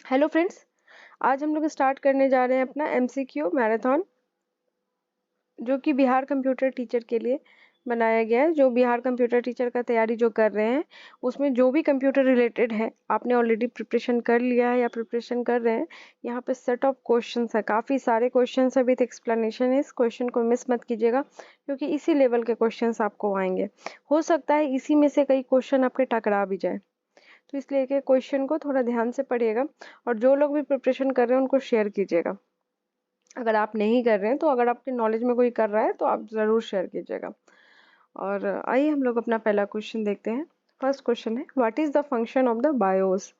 Hello friends, आज हम लोग स्टार्ट करने जा रहे हैं अपना एमसीक्यू मैराथन, जो कि बिहार कंप्यूटर टीचर के लिए बनाया गया है। जो बिहार कंप्यूटर टीचर का तैयारी जो कर रहे हैं, उसमें जो भी कंप्यूटर रिलेटेड है, आपने ऑलरेडी प्रिपरेशन कर लिया है या प्रिपरेशन कर रहे हैं, यहाँ पे सेट ऑफ क्वेश्चंस है, काफ़ी सारे क्वेश्चंस है विथ एक्सप्लेनेशन है। इस क्वेश्चन को मिस मत कीजिएगा, क्योंकि इसी लेवल के क्वेश्चंस आपको आएंगे। हो सकता है इसी में से कई क्वेश्चन आपके टकरा भी जाए, तो इसलिए कि क्वेश्चन को थोड़ा ध्यान से पढ़िएगा, और जो लोग भी प्रिपरेशन कर रहे हैं उनको शेयर कीजिएगा। अगर आप नहीं कर रहे हैं, तो अगर आपके नॉलेज में कोई कर रहा है तो आप ज़रूर शेयर कीजिएगा। और आइए हम लोग अपना पहला क्वेश्चन देखते हैं। फर्स्ट क्वेश्चन है, what is the function of the BIOS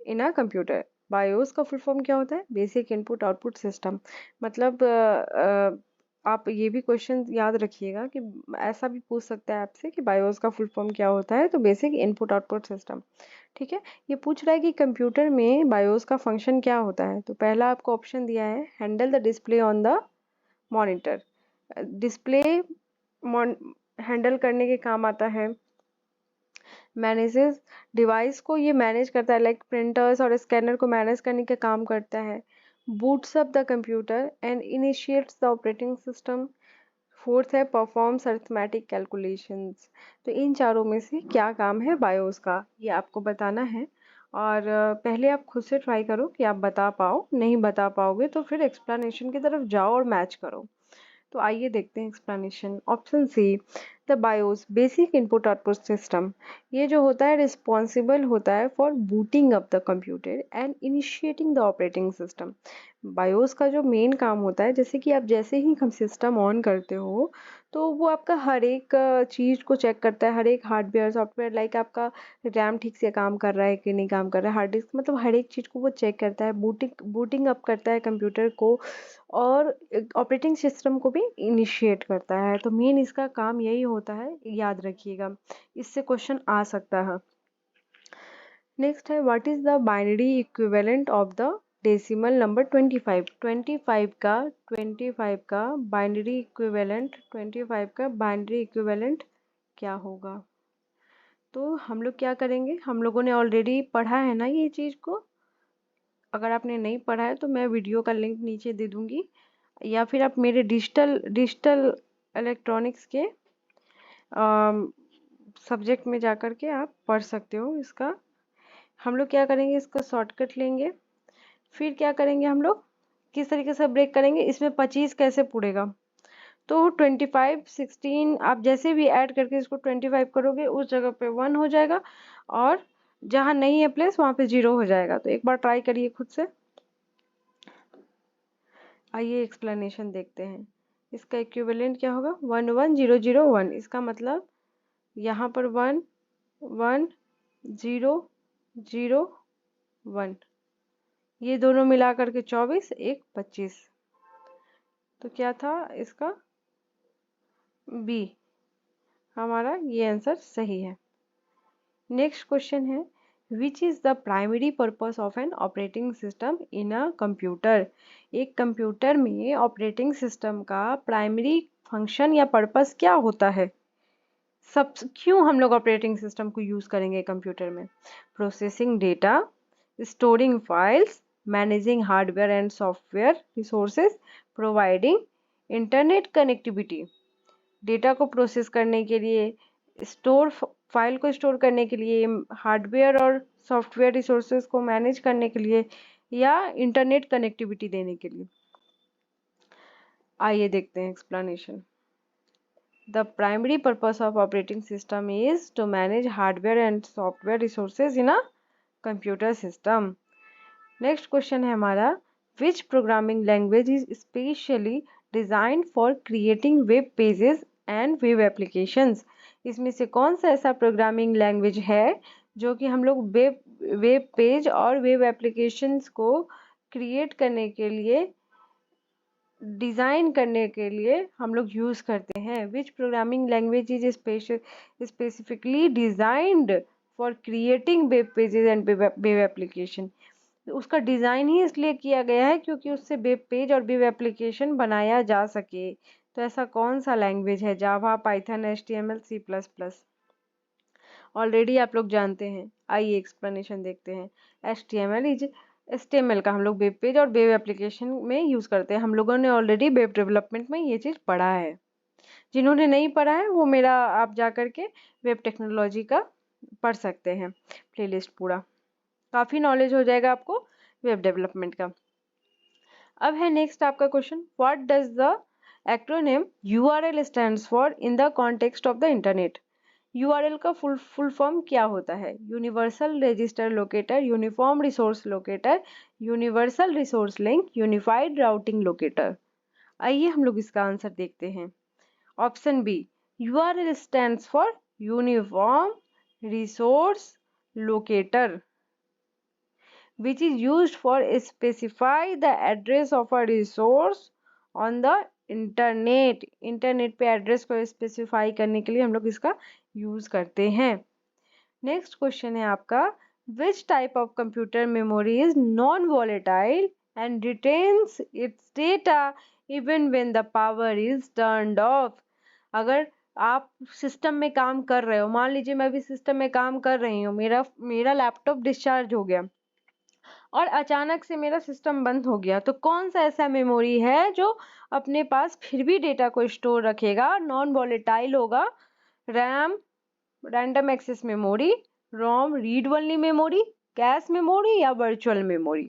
in a computer. BIOS का फुल फॉर्म क्या होता है? Basic input output system. मतलब आप ये भी क्वेश्चन याद रखिएगा कि ऐसा भी पूछ सकता है आपसे कि बायोस का फुल फॉर्म क्या होता है, तो बेसिक इनपुट आउटपुट सिस्टम। ठीक है, ये पूछ रहा है कि कंप्यूटर में बायोस का फंक्शन क्या होता है। तो पहला आपको ऑप्शन दिया है, handle the display on the monitor. Display handle करने के काम आता है। मैनेजेस डिवाइस को ये मैनेज करता है, लाइक प्रिंटर्स और स्कैनर को मैनेज करने का काम करता है। Boots up the computer and initiates the operating system. Fourth है, परफॉर्म्स अरिथमेटिक कैलकुलेशंस। तो इन चारों में से क्या काम है बायोस का, ये आपको बताना है। और पहले आप खुद से ट्राई करो कि आप बता पाओ। नहीं बता पाओगे तो फिर एक्सप्लेनेशन की तरफ जाओ और मैच करो। तो आइए देखते हैं explanation. Option C, the BIOS basic input output system. ये जो होता है रिस्पॉन्सिबल होता है for booting up the computer and initiating the operating system. BIOS का जो मेन काम होता है, जैसे कि आप जैसे ही हम सिस्टम ऑन करते हो, तो वो आपका हर एक चीज़ को चेक करता है, हर एक हार्डवेयर सॉफ्टवेयर, लाइक आपका रैम ठीक से काम कर रहा है कि नहीं काम कर रहा है, हार्ड डिस्क, मतलब हर एक चीज़ को वो चेक करता है, बूटिंग अप करता है कंप्यूटर को, और ऑपरेटिंग सिस्टम को भी इनिशिएट करता है। तो मेन इसका काम यही होता है, याद रखिएगा, इससे क्वेश्चन आ सकता है। नेक्स्ट है, what is the binary equivalent of the decimal number 25। 25 का बाइनरी इक्विवेलेंट, 25 का बाइनरी इक्विवेलेंट क्या होगा? तो हम लोग क्या करेंगे, हम लोगों ने ऑलरेडी पढ़ा है ना ये चीज़ को। अगर आपने नहीं पढ़ा है तो मैं वीडियो का लिंक नीचे दे दूंगी, या फिर आप मेरे डिजिटल इलेक्ट्रॉनिक्स के सब्जेक्ट में जा कर के आप पढ़ सकते हो इसका। हम लोग क्या करेंगे, इसका शॉर्टकट लेंगे, फिर क्या करेंगे, हम लोग किस तरीके से ब्रेक करेंगे, इसमें 25 कैसे पूरेगा। तो 25 16 आप जैसे भी ऐड करके इसको 25 करोगे, उस जगह पे 1 हो जाएगा, और जहाँ नहीं है प्लेस वहाँ पे 0 हो जाएगा। तो एक बार ट्राई करिए खुद से। आइए एक्सप्लेनेशन देखते हैं। इसका इक्विवेलेंट क्या होगा, 1 1 0 0 1। इसका मतलब यहाँ पर 1 1 0 0 1, ये दोनों मिला करके 24 1 25। तो क्या था इसका, बी, हमारा ये आंसर सही है। नेक्स्ट क्वेश्चन है, which is the primary purpose of an operating system in a computer. एक कंप्यूटर में ऑपरेटिंग सिस्टम का प्राइमरी फंक्शन या पर्पस क्या होता है? सब क्यों हम लोग ऑपरेटिंग सिस्टम को यूज़ करेंगे कंप्यूटर में? Processing data, storing files, managing hardware and software resources, providing internet connectivity. Data को प्रोसेस करने के लिए, फाइल को स्टोर करने के लिए, हार्डवेयर और सॉफ्टवेयर रिसोर्सेज को मैनेज करने के लिए, या इंटरनेट कनेक्टिविटी देने के लिए। आइए देखते हैं explanation. The primary purpose of operating system is to manage hardware and software resources in a computer system. Next question है हमारा, which programming language is specially designed for creating web pages and web applications? इसमें से कौन सा ऐसा programming language है जो कि हम लोग वेब पेज और वेब एप्लीकेशंस को क्रिएट करने के लिए, डिज़ाइन करने के लिए हम लोग यूज़ करते हैं? विच programming language is specifically designed for creating web pages and web application. उसका डिज़ाइन ही इसलिए किया गया है क्योंकि उससे वेब पेज और वेब एप्लीकेशन बनाया जा सके। तो ऐसा कौन सा लैंग्वेज है? जावा, पाइथन, HTML, C++। ऑलरेडी आप लोग जानते हैं, आइए एक्सप्लेनेशन देखते हैं। HTML इज HTML का हम लोग वेब पेज और वेब एप्लीकेशन में यूज़ करते हैं। हम लोगों ने ऑलरेडी वेब डेवलपमेंट में ये चीज़ पढ़ा है। जिन्होंने नहीं पढ़ा है वो मेरा आप जा कर के वेब टेक्नोलॉजी का पढ़ सकते हैं प्लेलिस्ट पूरा, काफ़ी नॉलेज हो जाएगा आपको वेब डेवलपमेंट का। अब है नेक्स्ट आपका question, what does the acronym URL stands for in the context of the internet. URL का फुल फॉर्म क्या होता है? Universal register locator, uniform resource locator, universal resource link, unified routing locator. आइए हम लोग इसका आंसर देखते हैं। Option B, URL stands for uniform resource locator which is used for specify the address of a resource on the internet। Internet पे address को specify करने के लिए हम लोग इसका यूज करते हैं। नेक्स्ट क्वेश्चन है आपका, which type of computer memory is non volatile and retains its data even when the power is turned off। अगर आप सिस्टम में काम कर रहे हो, मान लीजिए मैं भी सिस्टम में काम कर रही हूँ, मेरा लैपटॉप डिस्चार्ज हो गया और अचानक से मेरा सिस्टम बंद हो गया, तो कौन सा ऐसा मेमोरी है जो अपने पास फिर भी डेटा को स्टोर रखेगा, नॉन वॉलेटाइल होगा? RAM, random access memory, ROM, read only memory, cache memory या वर्चुअल मेमोरी।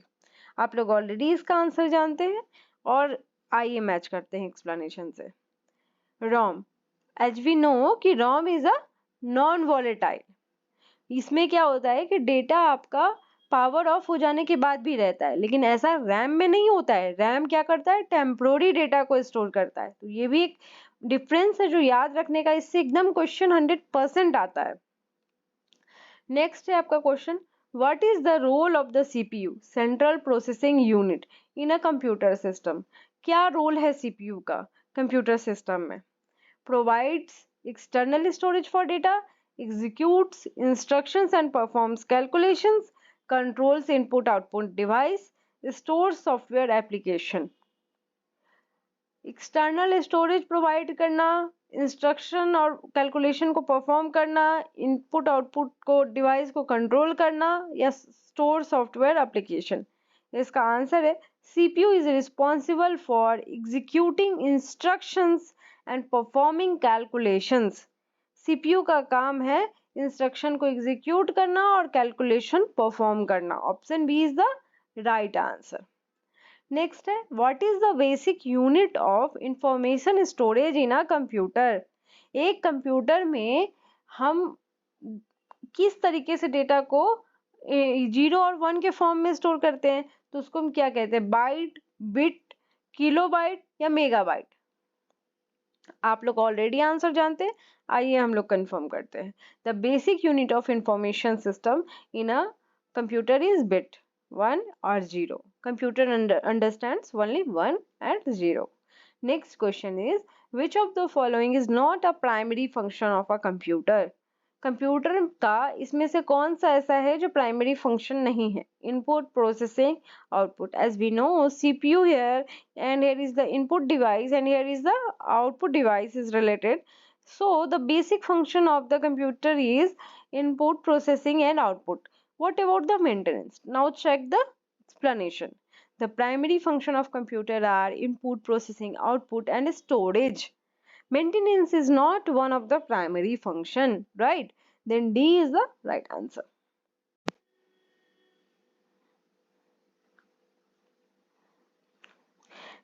आप लोग ऑलरेडी इसका आंसर जानते हैं और आइए मैच करते हैं एक्सप्लेनेशन से। रोम, एज वी नो कि रोम इज अ नॉन वॉलेटाइल। इसमें क्या होता है कि डेटा आपका पावर ऑफ हो जाने के बाद भी रहता है, लेकिन ऐसा रैम में नहीं होता है। रैम क्या करता है? टेम्पोररी डेटा को स्टोर करता है। तो ये भी एक डिफरेंस है जो याद रखने का, इससे एकदम क्वेश्चन 100% आता है। नेक्स्ट है आपका question, what is the role of the CPU central processing unit in a computer system. क्या रोल है CPU का कंप्यूटर सिस्टम में? Provides external storage for data, executes instructions and performs calculations, controls input output device, stores software application। External storage provide करना, instruction और calculation को perform करना, input output को device को कंट्रोल करना या स्टोर सॉफ्टवेयर एप्लीकेशन। इसका आंसर है CPU is responsible for executing instructions and performing calculations. CPU का काम है इंस्ट्रक्शन को एग्जीक्यूट करना और कैलकुलेशन परफॉर्म करना। Option B is the right answer. Next है, what is the basic unit of information storage in a computer. एक computer में हम किस तरीके से डेटा को 0 और 1 के फॉर्म में स्टोर करते हैं, तो उसको हम क्या कहते हैं? बाइट, बिट, किलोबाइट या मेगाबाइट। आप लोग ऑलरेडी आंसर जानते हैं, आइए हम लोग कंफर्म करते हैं। The basic unit of information system in a computer is bit, 1 or 0। Computer understands only 1 and 0। Next question is, which of the following is not a primary function of a computer। Computer का इसमें से कौन सा ऐसा है जो primary function नहीं है? Input, processing, output. As we know CPU here and here is the input device and here is the output device is related, so the basic function of the computer is input, processing and output। What about the maintenance? Now check the explanation। The primary function of computer are input, processing, output and storage। Maintenance is not one of the primary function, right? Then D is the right answer।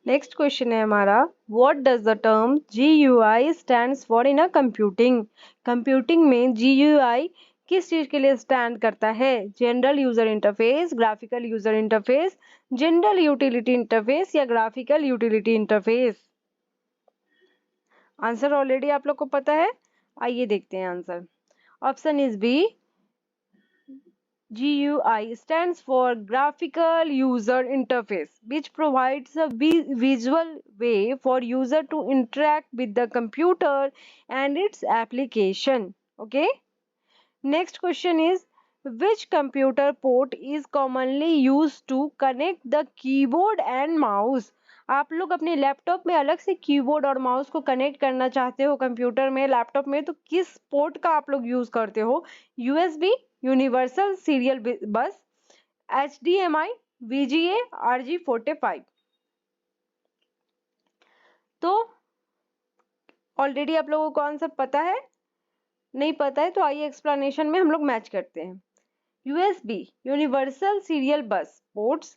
Next question है हमारा, what does the term GUI stands for in a computing. Computing में GUI किस चीज के लिए stand करता है? General user interface, graphical user interface, general utility interface या graphical utility interface. Answer already आप लोग को पता है, आइए देखते हैं answer. Option is B, GUI stands for Graphical User Interface, which provides a visual way for user to interact with the computer and its application। Okay. Next question is, which computer port is commonly used to connect the keyboard and mouse। आप लोग अपने laptop में अलग से keyboard और mouse को connect करना चाहते हो कंप्यूटर में, लैपटॉप में, तो किस पोर्ट का आप लोग यूज करते हो? USB, यूनिवर्सल सीरियल बस, HDMI VGA RG45। तो ऑलरेडी आप लोगों को आंसर पता है, नहीं पता है तो आइए एक्सप्लेनेशन में हम लोग मैच करते हैं। USB Universal Serial Bus ports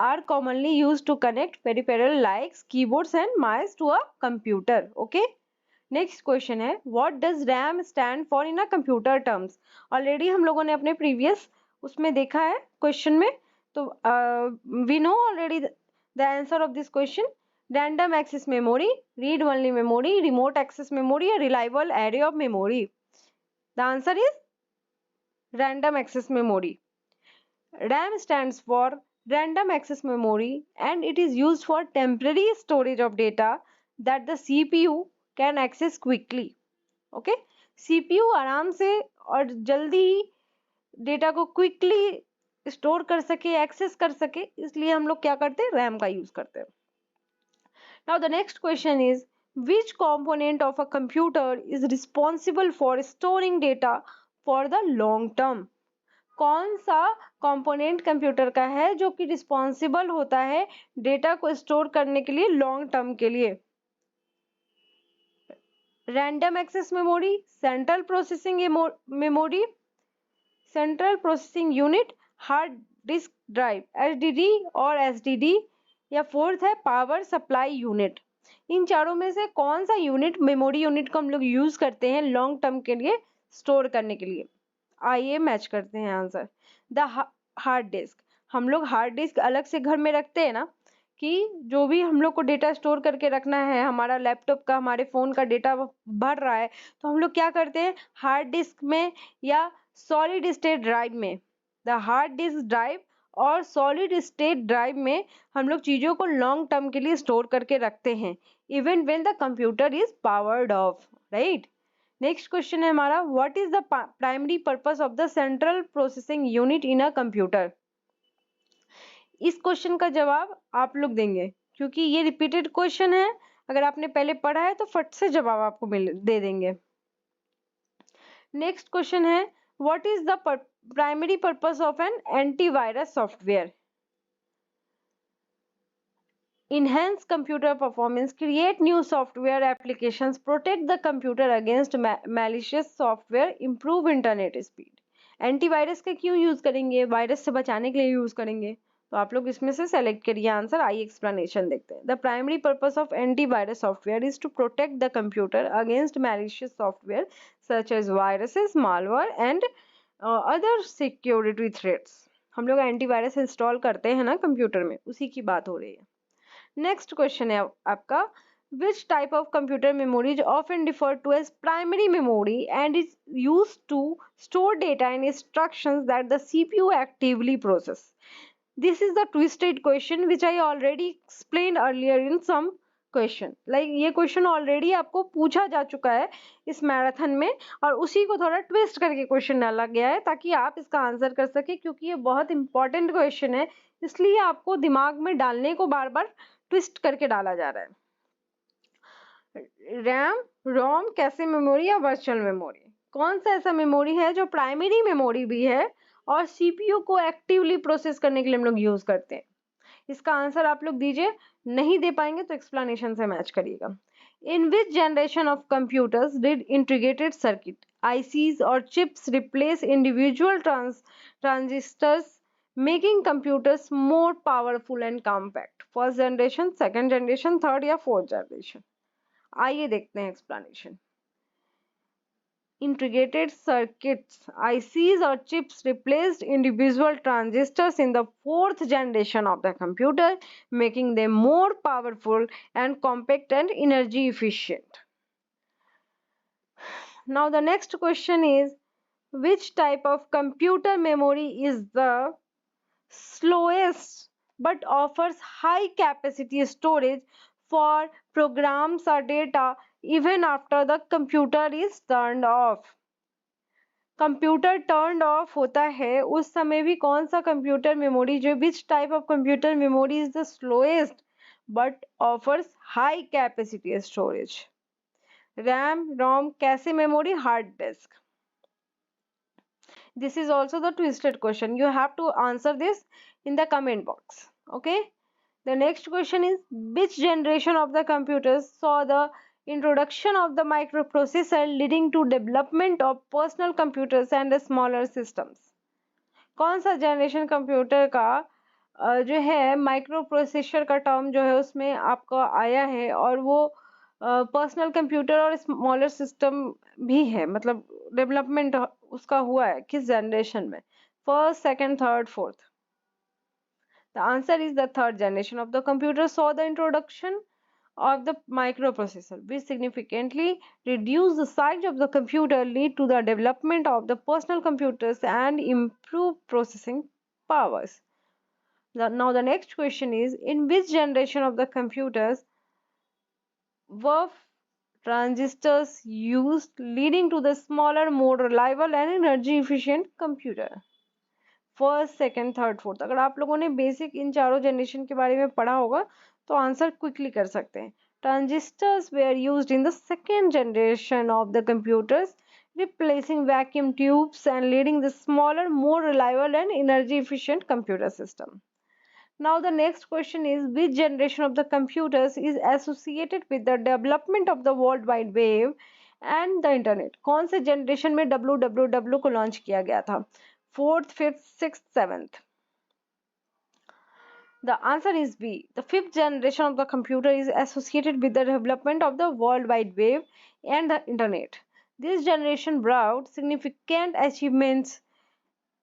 are commonly used to connect peripheral like keyboards and mice to a computer. Okay. Next question है what does RAM stand for in a computer terms. Already हम लोगों ने अपने previous उसमें देखा है question में, तो we know already the answer of this question. Random access memory, read only memory, remote access memory या reliable array of memory. The answer is random access memory. RAM stands for random access memory and it is used for temporary storage of data that the CPU can access quickly. Okay? CPU आराम से और जल्दी ही data को quickly store कर सके, access कर सके, इसलिए हम लोग क्या करते हैं, रैम का यूज करते हैं। Now the next question is which component of a computer is responsible for storing data for the long term? कौन सा कंपोनेंट कंप्यूटर का है जो कि रिस्पॉन्सिबल होता है डेटा को स्टोर करने के लिए लॉन्ग टर्म के लिए? Random access memory, central processing memory, central processing unit, hard disk drive HDD और एसडीडी, या फोर्थ है पावर सप्लाई यूनिट। इन चारों में से कौन सा यूनिट, मेमोरी यूनिट को हम लोग यूज करते हैं लॉन्ग टर्म के लिए स्टोर करने के लिए? आइए मैच करते हैं आंसर। द हार्ड डिस्क, हम लोग हार्ड डिस्क अलग से घर में रखते हैं ना, कि जो भी हम लोग को डेटा स्टोर करके रखना है, हमारा लैपटॉप का, हमारे फोन का डेटा भर रहा है, तो हम लोग क्या करते हैं, हार्ड डिस्क में या सॉलिड स्टेट ड्राइव में, द हार्ड डिस्क ड्राइव और सॉलिड स्टेट ड्राइव में हम लोग चीजों को लॉन्ग टर्म के लिए स्टोर करके रखते हैं, even when the computer is powered of, right. Next question है हमारा what is the primary purpose of the central processing unit in a computer. इस क्वेश्चन का जवाब आप लोग देंगे क्योंकि ये रिपीटेड क्वेश्चन है, अगर आपने पहले पढ़ा है तो फट से जवाब आपको दे देंगे। नेक्स्ट क्वेश्चन है what is the primary purpose of an antivirus software. Enhance computer performance, create new software applications, protect the computer against malicious software, improve internet speed. Antivirus का क्यों यूज करेंगे, वायरस से बचाने के लिए यूज करेंगे, तो आप लोग इसमें से सेलेक्ट करिए आंसर। आइए एक्सप्लेनेशन देखते हैं। The primary purpose of antivirus software is to protect the computer against malicious software such as viruses, malware and other security threats. हम लोग एंटीवायरस इंस्टॉल करते हैं ना कंप्यूटर में, उसी की बात हो रही है। नेक्स्ट क्वेश्चन है आपका which type of computer memory is often referred to as primary memory and is used to store data and instructions that the CPU actively process. This is the twisted question which I already explained earlier in some question. Like ये question already आपको पूछा जा चुका है इस marathon में और उसी को थोड़ा ट्विस्ट करके क्वेश्चन डाला गया है ताकि आप इसका आंसर कर सके, क्योंकि ये बहुत इंपॉर्टेंट क्वेश्चन है, इसलिए आपको दिमाग में डालने को बार बार ट्विस्ट करके डाला जा रहा है। रैम, रोम, कैसे मेमोरी या वर्चुअल मेमोरी, कौन सा ऐसा मेमोरी है जो प्राइमरी मेमोरी भी है और सीपीयू को एक्टिवली प्रोसेस करने के लिए हम लोग यूज करते हैं? इसका आंसर आप लोग दीजिए, नहीं दे पाएंगे तो एक्सप्लेनेशन से मैच करिएगा। In which generation of computers did integrated circuit ICs और chips replace individual transistors making computers more powerful and compact? First generation, second generation, third या फोर्थ जनरेशन? आइए देखते हैं explanation. Integrated circuits, ICs or chips replaced individual transistors in the fourth generation of the computer, making them more powerful and compact and energy efficient. Now the next question is, which type of computer memory is the slowest but offers high capacity storage for programs or data even after the computer is turned off? Computer turn off होता है उस समय भी कौन सा computer memory, जो which type of computer memory is the slowest but offers high capacity storage? RAM, ROM, cache memory, hard disk? This is also the twisted question. You have to answer this in the comment box. Okay. The next question is, which generation of the computers saw the introduction of the microprocessor leading to development of personal computers and smaller systems? कौन सा generation computer का जो है micro processor का term जो है उसमें आपका आया है, और वो पर्सनल कंप्यूटर और स्मॉलर सिस्टम भी है, मतलब डेवलपमेंट उसका हुआ है किस जनरेशन में? First, second, third, fourth? The answer is the third generation of the computer saw the introduction of the microprocessor, which significantly reduced the size of the computer, lead to the development of the personal computers and improved processing powers. Now the next question is, in which generation of the computers were transistors used, leading to the smaller, more reliable and energy efficient computer? First, second, third, fourth? अगर आप लोगों ने basic in चारों generation के बारे में पढ़ा होगा तो आंसर क्विकली कर सकते हैं. Transistors were used in the second generation of the computers, replacing vacuum tubes and leading the smaller, more reliable and energy efficient computer system. Now the next question is, which generation of the computers is associated with the development of the World Wide Web and the internet? कौन से generation में WWW को launch किया गया था? Fourth, fifth, sixth, seventh? The answer is B. The fifth generation of the computer is associated with the development of the World Wide Web and the internet. This generation brought significant achievements,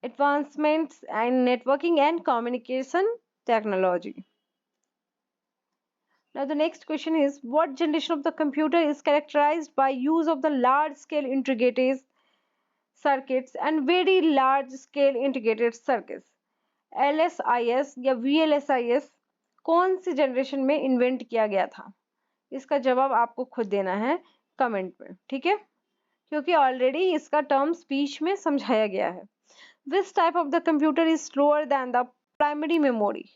advancements in networking and communication technology. Now the next question is, what generation of the computer is characterized by use of the large-scale integrated circuits and very large-scale integrated circuits? LSIS या VLSIS कौन सी generation में invent किया गया था? इसका जवाब आपको खुद देना है कमेंट में, ठीक है, क्योंकि ऑलरेडी इसका टर्म स्पीच में समझाया गया है. Which type of the computer is slower than the primary memory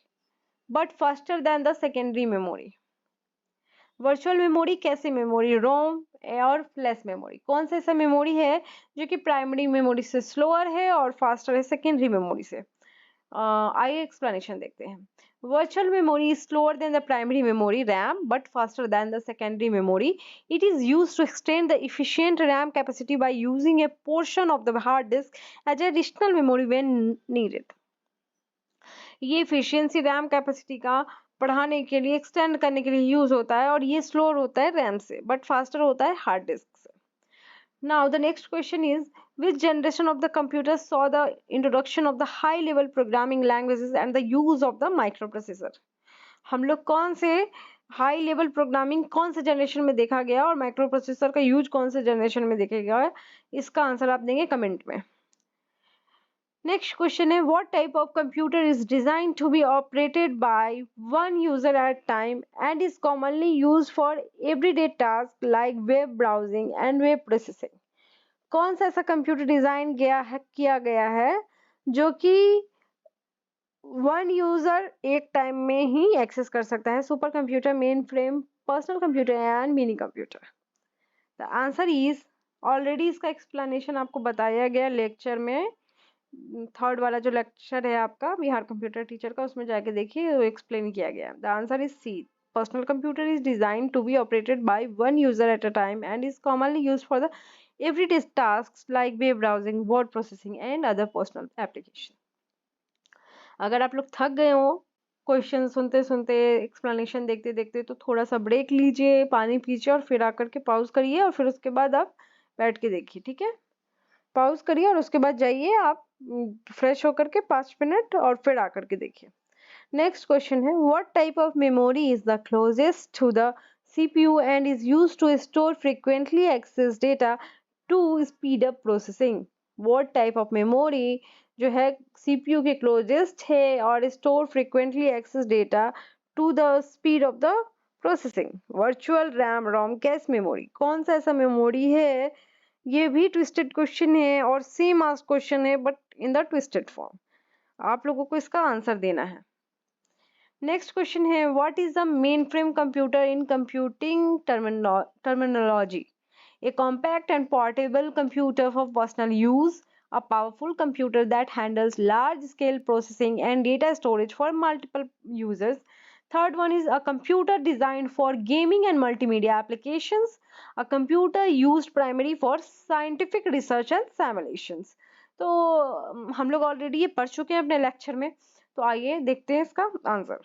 but faster than the secondary memory? Virtual memory, कैसी मेमोरी, रोम और फ्लैश मेमोरी? कौन सा ऐसा मेमोरी है जो कि प्राइमरी मेमोरी से स्लोअर है और फास्टर है सेकेंडरी मेमोरी से? आइए एक्सप्लेनेशन देखते हैं. Virtual memory is slower than the primary memory RAM but faster than the secondary memory. It is used to extend the efficient RAM capacity by using a portion of the hard disk as additional memory when needed. ये efficiency RAM capacity का बढ़ाने के लिए, extend करने के लिए use होता है, और ये स्लोअर होता है रैम से बट फास्टर होता है हार्ड डिस्क से. Now the next question is, which generation of the computer saw the introduction of the high level programming languages and the use of the microprocessor? हम लोग कौन से हाई लेवल प्रोग्रामिंग कौन से generation में देखा गया और माइक्रो प्रोसेसर का यूज कौन से जनरेशन में देखा गया है? इसका आंसर आप देंगे कमेंट में. नेक्स्ट क्वेश्चन है, what type of computer is designed to be operated by one user at time and is commonly used for everyday task like web browsing and web processing? कौन सा ऐसा computer design किया गया है जो कि one user एक time में ही एक्सेस कर सकता है? Super computer, main frame, personal computer and mini computer? The answer is, already इसका एक्सप्लेनेशन आपको बताया गया लेक्चर में, थर्ड वाला जो लेक्चर है आपका बिहार कंप्यूटर टीचर का, उसमें जाके देखिए, वो एक्सप्लेन किया गया. The answer is C. Personal computer is designed to be operated by one user at a time and is commonly used for the everyday tasks like web browsing, word processing and other personal application. अगर आप लोग थक गए हो question सुनते सुनते, explanation देखते देखते, तो थोड़ा सा ब्रेक लीजिए, पानी पीजिए और फिर आकर के पॉज करिए और फिर उसके बाद आप बैठ के देखिए, ठीक है? पॉज करिए और उसके बाद जाइए आप फ्रेश होकर के 5 मिनट और फिर आकर के देखिए. नेक्स्ट क्वेश्चन है, what type of memory is the closest to the CPU and is used to store frequently accessed data to speed up processing? What type of memory जो है CPU के closest है और store frequently accessed data to the speed of the processing? Virtual RAM, ROM, cache memory? कौन सा ऐसा memory है? ये भी ट्विस्टेड क्वेश्चन है और सेम आस्क क्वेश्चन है but in the twisted form. आप लोगों को इसका आंसर देना है. नेक्स्ट क्वेश्चन है, what is the main frame computer in computing terminology? A compact and portable computer for personal use, a powerful computer that handles large scale processing and data storage for multiple users. Third one is a computer designed for gaming and multimedia applications, a computer used primarily for scientific research and simulations. तो हम लोग already ये पढ़ चुके हैं अपने lecture में, तो आइए देखते हैं इसका answer.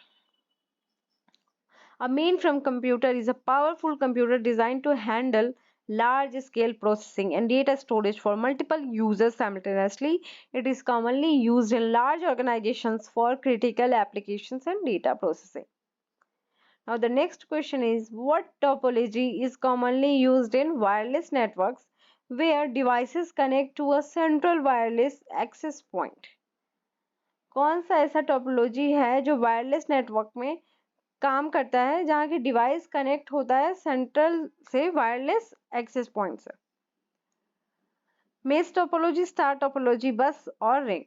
A mainframe computer is a powerful computer designed to handle large scale processing and data storage for multiple users simultaneously. It is commonly used in large organizations for critical applications and data processing. Now the next question is, what topology is commonly used in wireless networks where devices connect to a central wireless access point? कौन सा ऐसा topology है जो wireless network में काम करता है जहाँ की डिवाइस कनेक्ट होता है सेंट्रल से वायरलेस एक्सेस पॉइंट से? मेश टोपोलॉजी, स्टार टोपोलॉजी, बस और ring?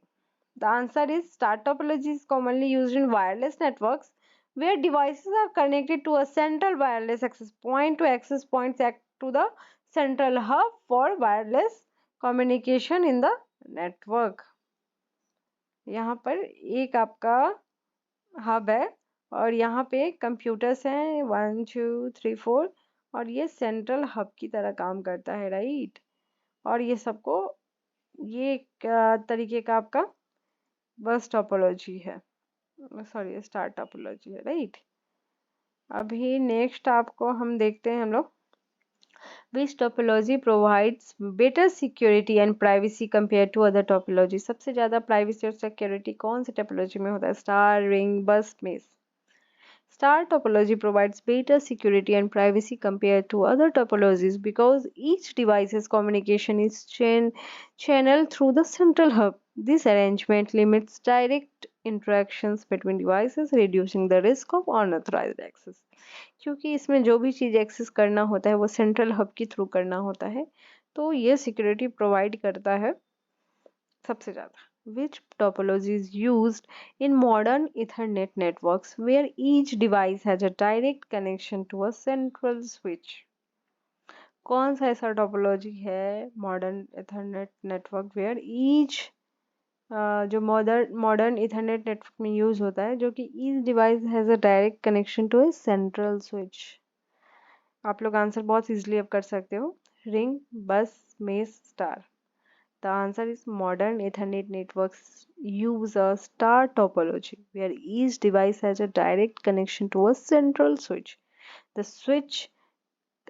The answer is star topology is commonly used in wireless networks where devices are connected to a central wireless access point to access points act to the central hub for wireless communication in the network. यहाँ पर एक आपका hub है और यहाँ पे computers हैं 1 2 3 4 और ये सेंट्रल हब की तरह काम करता है, राइट. और ये सबको ये एक तरीके का आपका बस टोपोलॉजी है, सॉरी स्टार टोपोलॉजी है, राइट. अभी नेक्स्ट आपको हम देखते हैं हम लोग, which topology provides better security and privacy compared to other topology. सबसे ज़्यादा प्राइवेसी और सिक्योरिटी कौन सी टोपोलॉजी में होता है? स्टार, रिंग, बस, mesh. Star topology provides better security and privacy compared to other topologies because each device's communication is channeled through the central hub. This arrangement limits direct interactions between devices, reducing the risk of unauthorized access. क्योंकि इसमें जो भी चीज़ access करना होता है वो central hub के through करना होता है, तो ये सिक्योरिटी प्रोवाइड करता है सबसे ज़्यादा. Which topology is used in modern Ethernet networks where each device has a direct connection to a central switch? कौन सा ऐसा टोपोलॉजी है modern ethernet network where each जो मॉडर्न इथरनेट नेटवर्क में यूज होता है जो कि each device has a direct connection to a central switch? आप लोग आंसर बहुत इजीली अब कर सकते हो. रिंग, बस, mesh, star. The answer is modern Ethernet networks use a star topology where each device has a direct connection to a central switch. The switch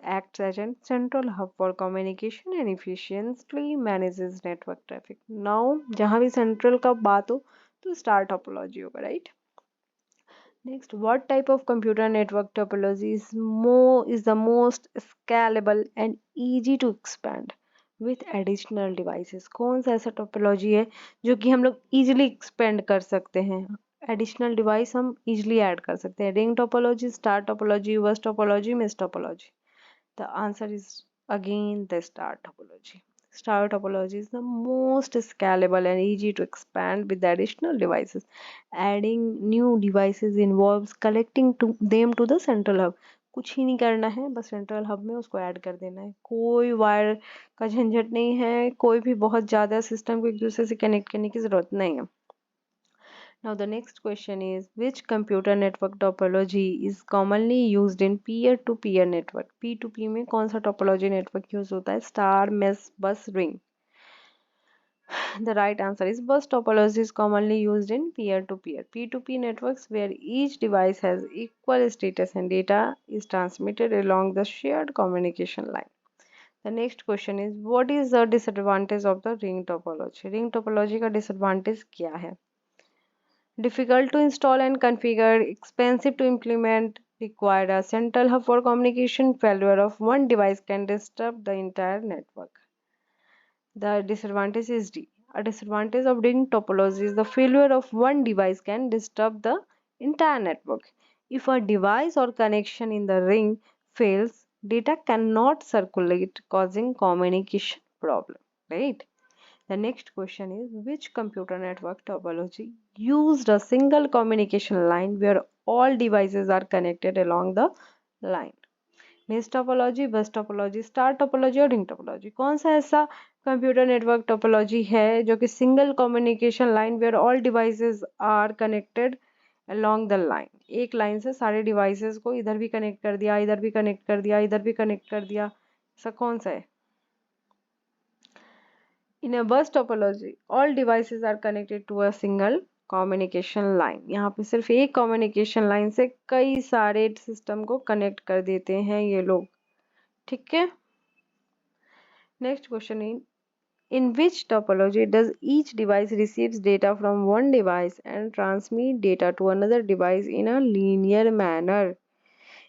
acts as a central hub for communication and efficiently manages network traffic. Now, जहाँ भी central का बात हो तो star topology होगा, right? Next, what type of computer network topology is the most scalable and easy to expand with additional devices? कौन सा ऐसा टोपोलॉजी है जो कि हम लोग इजीली एक्सपेंड कर सकते हैं, एडिशनल डिवाइस हम इजीली ऐड कर सकते हैं? Ring topology, star topology, bus topology, mesh topology? The answer is again the star topology. Star topology is the most scalable and easy to expand with the additional devices. Adding new devices involves connecting them to the central hub. कुछ ही नहीं करना है, बस central hub में उसको add कर देना है. कोई वायर का झंझट नहीं है, कोई भी बहुत ज़्यादा सिस्टम को एक दूसरे से कनेक्ट करने की ज़रूरत नहीं है. Now the next question is, which computer network topology is commonly used in peer-to-peer network? P2P में कौन सा topology network use होता है? Star, mesh, bus, ring? The right answer is bus topology is commonly used in peer-to-peer P2P networks where each device has equal status and data is transmitted along the shared communication line. The next question is, what is the disadvantage of the ring topology? Ring topology का disadvantage क्या है? Difficult to install and configure, expensive to implement, require a central hub for communication, failure of one device can disturb the entire network. The disadvantage is D. A disadvantage of ring topology is the failure of one device can disturb the entire network. If a device or connection in the ring fails, data cannot circulate, causing communication problem, right? The next question is, which computer network topology used a single communication line where all devices are connected along the line? Mesh topology, bus topology, star topology और ring topology. कौन सा ऐसा computer network topology है जो कि single communication line where all devices are connected along the line, एक line से सारे डिवाइसेस को इधर भी कनेक्ट कर दिया, इधर भी कनेक्ट कर दिया, इधर भी कनेक्ट कर दिया, ऐसा कौन सा है? In a bus topology all devices are connected to a single communication line, यहाँ पे सिर्फ एक कम्युनिकेशन लाइन से कई सारे सिस्टम को कनेक्ट कर देते हैं ये लोग, ठीक है। Next question in which topology does each device receives data from one device and transmit data to another device in a linear manner?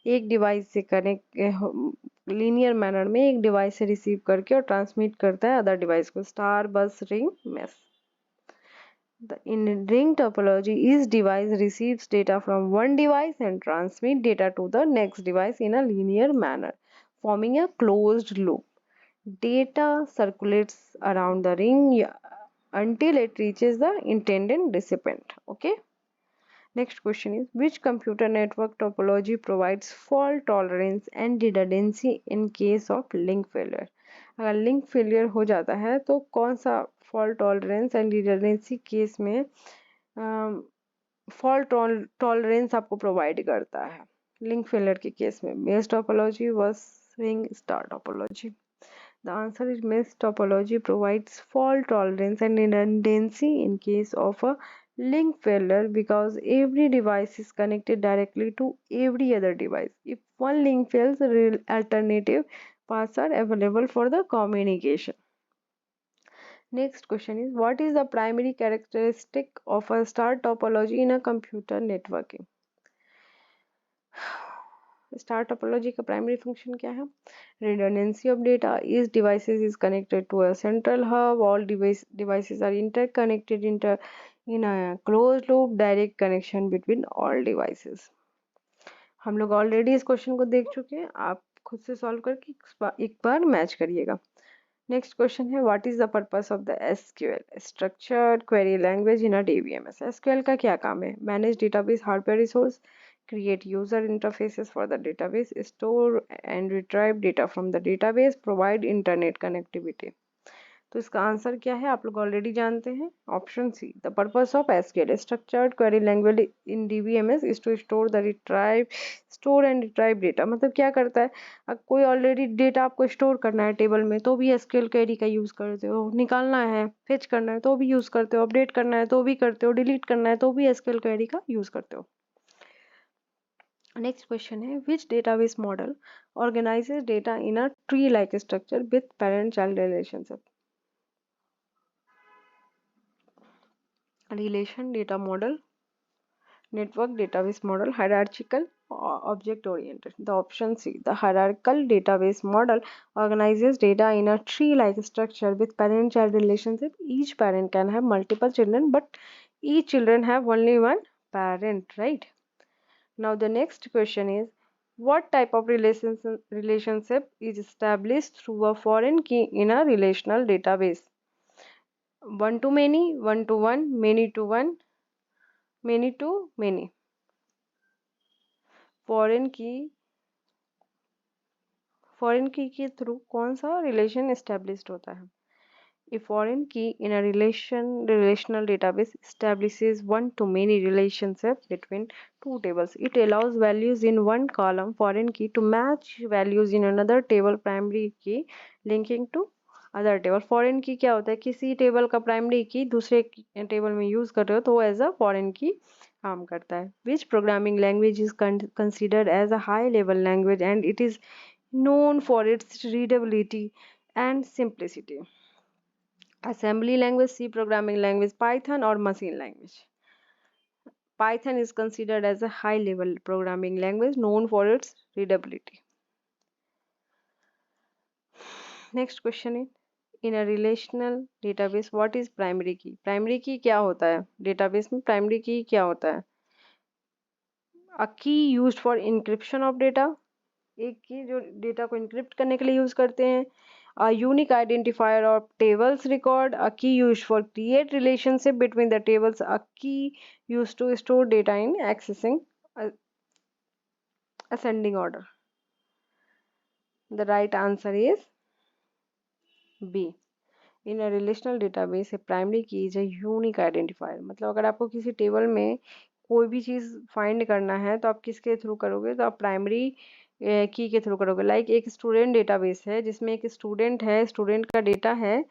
एक डिवाइस से कनेक्ट लीनियर मैनर में एक डिवाइस से रिसीव करके और ट्रांसमिट करता है अदर डिवाइस को। स्टार, बस, ring, mesh. In ring topology, each device receives data from one device and transmit data to the next device in a linear manner, forming a closed loop. Data circulates around the ring until it reaches the intended recipient. Okay. Next question is, which computer network topology provides fault tolerance and redundancy in case of link failure? अगर link failure हो जाता है तो कौन सा fault tolerance and redundancy case में fault tolerance आपको provide करता है लिंक फेलियर के केस में? मेश टोपोलॉजी, बस, ring, star topology. The answer is mesh topology provides fault tolerance and redundancy in case of a link failure because every device is connected directly to every other device. If one link fails, real alternative paths are available for the communication. Next question is, what is the primary characteristic of a star topology in a computer networking? Star topology का primary function क्या है? redundancy of data, each devices is connected to a central hub, all devices are interconnected in a closed loop, direct connection between all devices. हम लोग already इस question को देख चुके हैं, आप खुद से सॉल्व करके एक बार मैच करिएगा। नेक्स्ट क्वेश्चन है, what is the purpose of the SQL, structured query language in a DBMS? SQL का क्या काम है? Manage database hardware resource, create user interfaces for the database, store and retrieve data from the database, provide internet connectivity. तो इसका answer क्या है आप लोग ऑलरेडी जानते हैं, option C. The purpose of SQL structured query language in DBMS is to store and retrieve data. मतलब क्या करता है, अब कोई ऑलरेडी डेटा आपको स्टोर करना है टेबल में तो भी एसक्यूएल क्वेरी का यूज करते हो, निकालना है, फेच करना है तो भी यूज करते हो, अपडेट करना है तो भी करते हो, डिलीट करना है तो भी एसक्यूएल क्वेरी का यूज करते हो। नेक्स्ट क्वेश्चन है, which database model organises data in a tree like structure with parent child relationship? Relation data model, network database model, hierarchical, object oriented? The option C, the hierarchical database model organizes data in a tree-like structure with parent-child relationship. Each parent can have multiple children, but each children have only one parent, right? Now the next question is, what type of relationship is established through a foreign key in a relational database? One to many, one to one, many to one, many to many. Foreign की के through कौन सा relation established होता है? A foreign key in a relational database establishes one-to-many relationship between two tables. It allows values in one column foreign key to match values in another table primary key linking to other table. foreign key क्या होता है, किसी table का primary की दूसरे table में use कर रहे हो तो वो एज अ फॉरेन की काम करता है. Which programming language is considered as a high level language and it is known for its readability and simplicity? Assembly language, C programming language, Python or machine language? Python is considered as a high level programming language known for its readability. Next question is, in a relational database what is primary key? Primary key क्या होता है database में? primary key क्या होता है? A key used for encryption of data, एक की जो डेटा को encrypt करने के लिए यूज करते हैं. A unique identifier of tables record, a key used for create relationship between the tables, a key used to store data in accessing ascending order. The right answer is B. In a relational database A primary की is a unique identifier. मतलब अगर आपको किसी table में कोई भी चीज़ find करना है तो आप किसके थ्रू करोगे, तो आप प्राइमरी की के थ्रू करोगे। लाइक एक स्टूडेंट डेटाबेस है जिसमें एक स्टूडेंट है, स्टूडेंट का डेटा है,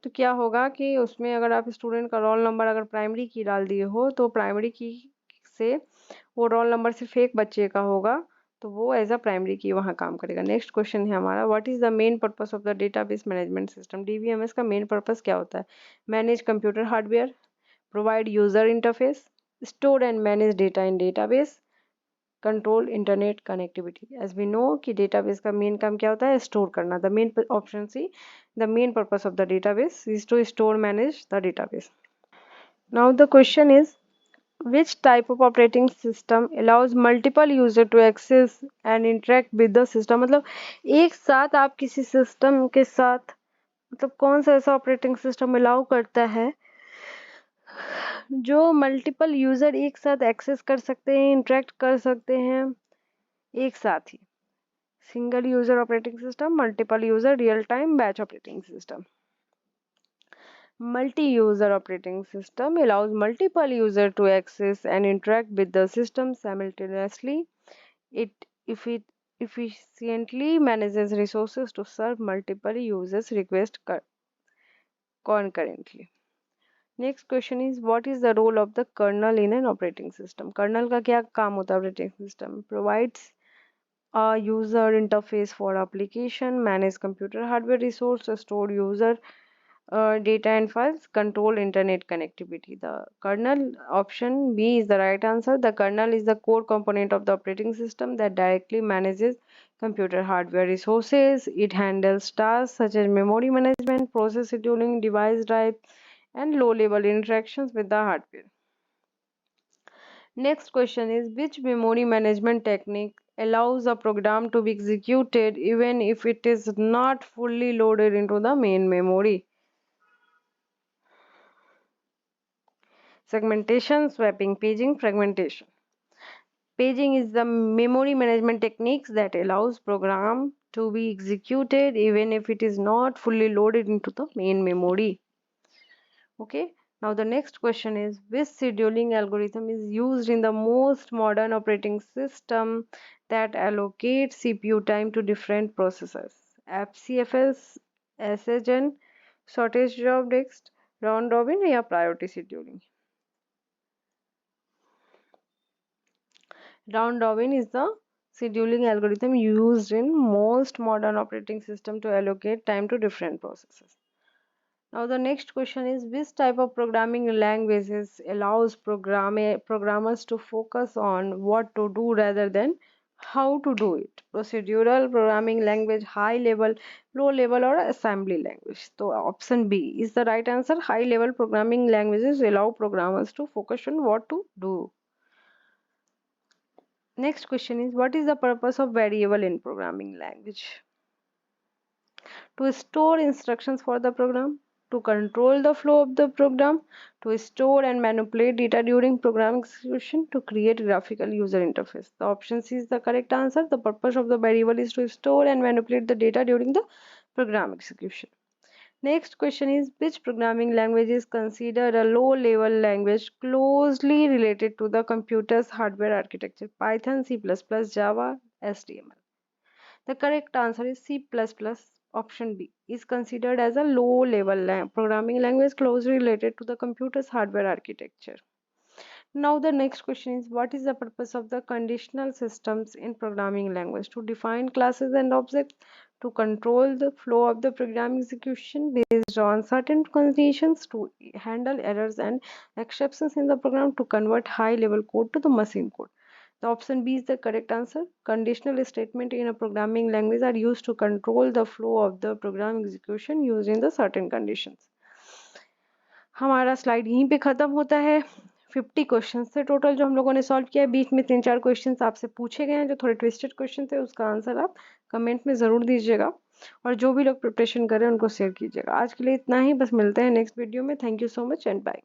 तो क्या होगा कि उसमें अगर आप स्टूडेंट का रोल नंबर अगर प्राइमरी की डाल दिए हो तो प्राइमरी की से वो रोल नंबर सिर्फ एक बच्चे का होगा, तो वो एज अ प्राइमरी की वहाँ काम करेगा। नेक्स्ट क्वेश्चन है हमारा, what is the main purpose of the database management system. DBMS का मेन पर्पस क्या होता है? Manage computer hardware, provide user interface, store and manage data in database, control internet connectivity. As we know कि database का main काम क्या होता है? स्टोर करना। The main option C, the main purpose of the database is to store manage the database. Now the question is, which type of operating system allows multiple user to access and interact with the system। मतलब एक साथ आप किसी system के साथ, मतलब कौन सा ऐसा ऑपरेटिंग सिस्टम अलाउ करता है जो मल्टीपल यूजर एक साथ एक्सेस कर सकते हैं, इंटरेक्ट कर सकते हैं एक साथ ही। Single user operating system, multiple user, real time batch operating system. Multi-user operating system allows multiple users to access and interact with the system simultaneously. It efficiently manages resources to serve multiple users' requests concurrently. Next question is, what is the role of the kernel in an operating system? Kernel का क्या काम होता है operating system? Provides a user interface for application, manage computer hardware resource, store user data and files, control internet connectivity. The kernel, option B is the right answer. The kernel is the core component of the operating system that directly manages computer hardware resources. It handles tasks such as memory management, process scheduling, device drive, and low-level interactions with the hardware. Next question is, which memory management technique allows a program to be executed even if it is not fully loaded into the main memory? Segmentation, swapping, paging, fragmentation. Paging is the memory management techniques that allows program to be executed even if it is not fully loaded into the main memory. Okay, now the next question is, which scheduling algorithm is used in the most modern operating system that allocates CPU time to different processors? FCFS, SHN, shortest job next, round robin या priority scheduling? Round robin is the scheduling algorithm used in most modern operating system to allocate time to different processes. Now the next question is, which type of programming languages allows programmers to focus on what to do rather than how to do it? Procedural programming language, high level, low level, or assembly language? So option B is the right answer. High level programming languages allow programmers to focus on what to do. Next question is, what is the purpose of variable in programming language? To store instructions for the program, to control the flow of the program, to store and manipulate data during program execution, to create graphical user interface. The option C is the correct answer. The purpose of the variable is to store and manipulate the data during the program execution. Next question is, which programming language is considered a low-level language closely related to the computer's hardware architecture? Python, C++, Java, HTML. The correct answer is C++. Option B is considered as a low-level programming language closely related to the computer's hardware architecture. Now the next question is, what is the purpose of the conditional systems in programming language? To define classes and objects, to control the flow of the program execution based on certain conditions, to handle errors and exceptions in the program, to convert high-level code to the machine code. The option B is the correct answer. Conditional statement in a programming language are used to control the flow of the program execution using the certain conditions. हमारा slide यहीं पे ख़त्म होता है। 50 question थे total जो हम लोगों ने सॉल्व किया है। बीच में 3-4 क्वेश्चन आपसे पूछे गए हैं जो थोड़े ट्विस्टेड क्वेश्चन थे, उसका आंसर आप कमेंट में ज़रूर दीजिएगा और जो भी लोग प्रिपरेशन कर रहे हैं उनको शेयर कीजिएगा। आज के लिए इतना ही, बस मिलते हैं नेक्स्ट वीडियो में। Thank you so much and bye.